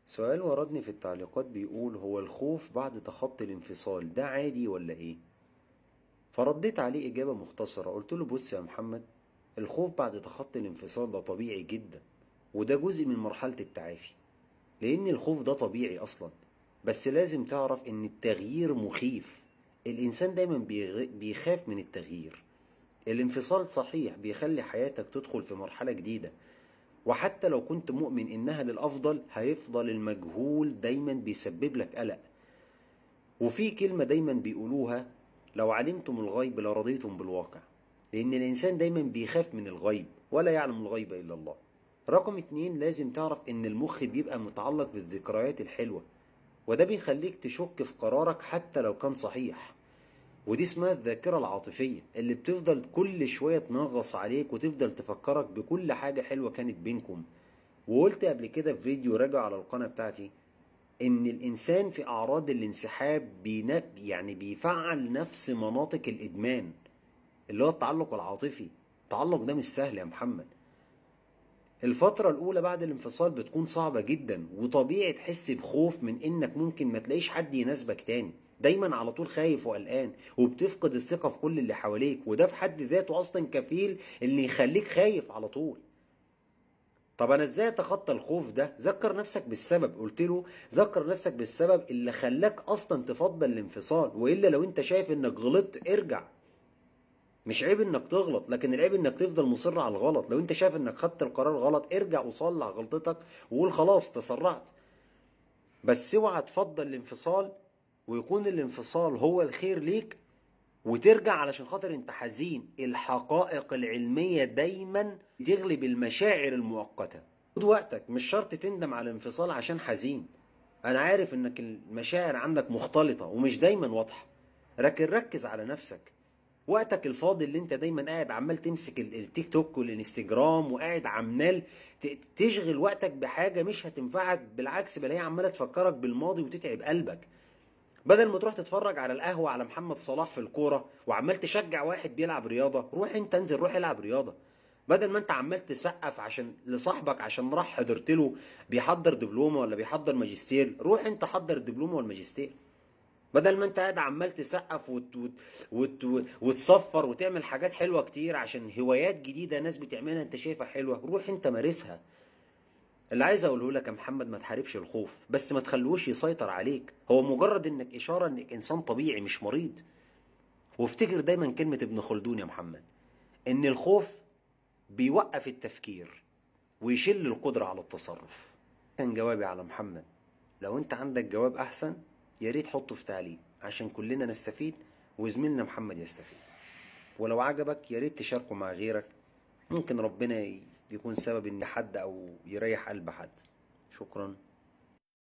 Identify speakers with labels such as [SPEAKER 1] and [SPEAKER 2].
[SPEAKER 1] سؤال وردني في التعليقات بيقول: هو الخوف بعد تخطي الانفصال ده عادي ولا ايه؟ فرديت عليه إجابة مختصرة، قلت له: بص يا محمد، الخوف بعد تخطي الانفصال ده طبيعي جدا، وده جزء من مرحلة التعافي، لأن الخوف ده طبيعي أصلا. بس لازم تعرف إن التغيير مخيف. الإنسان دايما بيخاف من التغيير. الانفصال صحيح بيخلي حياتك تدخل في مرحلة جديدة، وحتى لو كنت مؤمن إنها للأفضل هيفضل المجهول دايما بيسبب لك قلق. وفي كلمة دايما بيقولوها: لو علمتم الغيب لرضيتم بالواقع. لأن الإنسان دايما بيخاف من الغيب، ولا يعلم الغيب إلا الله. رقم اتنين، لازم تعرف إن المخ بيبقى متعلق بالذكريات الحلوة، وده بيخليك تشك في قرارك حتى لو كان صحيح. ودي اسمها الذاكرة العاطفية، اللي بتفضل كل شوية تنغص عليك وتفضل تفكرك بكل حاجة حلوة كانت بينكم. وقلت قبل كده في فيديو راجع على القناة بتاعتي ان الانسان في اعراض الانسحاب يعني بيفعل نفس مناطق الادمان، اللي هو التعلق العاطفي. التعلق ده مش سهل يا محمد. الفترة الاولى بعد الانفصال بتكون صعبة جدا، وطبيعي تحس بخوف من انك ممكن ما تلاقيش حد يناسبك تاني. دايما على طول خايف وقلقان، وبتفقد الثقة في كل اللي حواليك، وده في حد ذاته اصلا كفيل اللي يخليك خايف على طول. طب انا ازاي اتخطى الخوف ده؟ ذكر نفسك بالسبب. قلت له: ذكر نفسك بالسبب اللي خلاك اصلا تفضل الانفصال، والا لو انت شايف انك غلطت ارجع. مش عيب انك تغلط، لكن العيب انك تفضل مصر على الغلط. لو انت شايف انك خدت القرار غلط ارجع وصلح غلطتك، وقول خلاص تسرعت. بس اوعى تفضل الانفصال ويكون الانفصال هو الخير ليك وترجع علشان خاطر انت حزين. الحقائق العلمية دايما تغلب المشاعر المؤقتة. خد وقتك، مش شرط تندم على الانفصال عشان حزين. انا عارف انك المشاعر عندك مختلطة ومش دايما واضحة، لكن ركز على نفسك. وقتك الفاضي اللي انت دايما قاعد عمال تمسك التيك توك والانستجرام، وقاعد عمال تشغل وقتك بحاجة مش هتنفعك، بالعكس بل هي عمالة تفكرك بالماضي وتتعب قلبك. بدل ما تروح تتفرج على القهوة على محمد صلاح في الكورة وعمال تشجع واحد بيلعب رياضة، روح انت انزل روح العب رياضة. بدل ما انت عمال تسقف عشان لصاحبك عشان راح حضرت له بيحضر دبلومة ولا بيحضر ماجستير، روح انت حضر الدبلومة والماجستير. بدل ما انت قاعد عمال تسقف وتصفر وتعمل حاجات حلوة كتير عشان هوايات جديدة ناس بتعملها انت شايفها حلوة، روح انت مارسها. اللي عايز اقوله لك يا محمد: ما تحاربش الخوف، بس ما تخلوش يسيطر عليك. هو مجرد انك اشارة انك انسان طبيعي مش مريض. وافتكر دايما كلمة ابن خلدون يا محمد: ان الخوف بيوقف التفكير ويشل القدرة على التصرف. كان جوابي على محمد. لو انت عندك جواب احسن يا ريت حطه في تعليق عشان كلنا نستفيد وزميلنا محمد يستفيد. ولو عجبك يا ريت تشاركه مع غيرك، ممكن ربنا يكون سبب ان حد او يريح قلب حد. شكرا.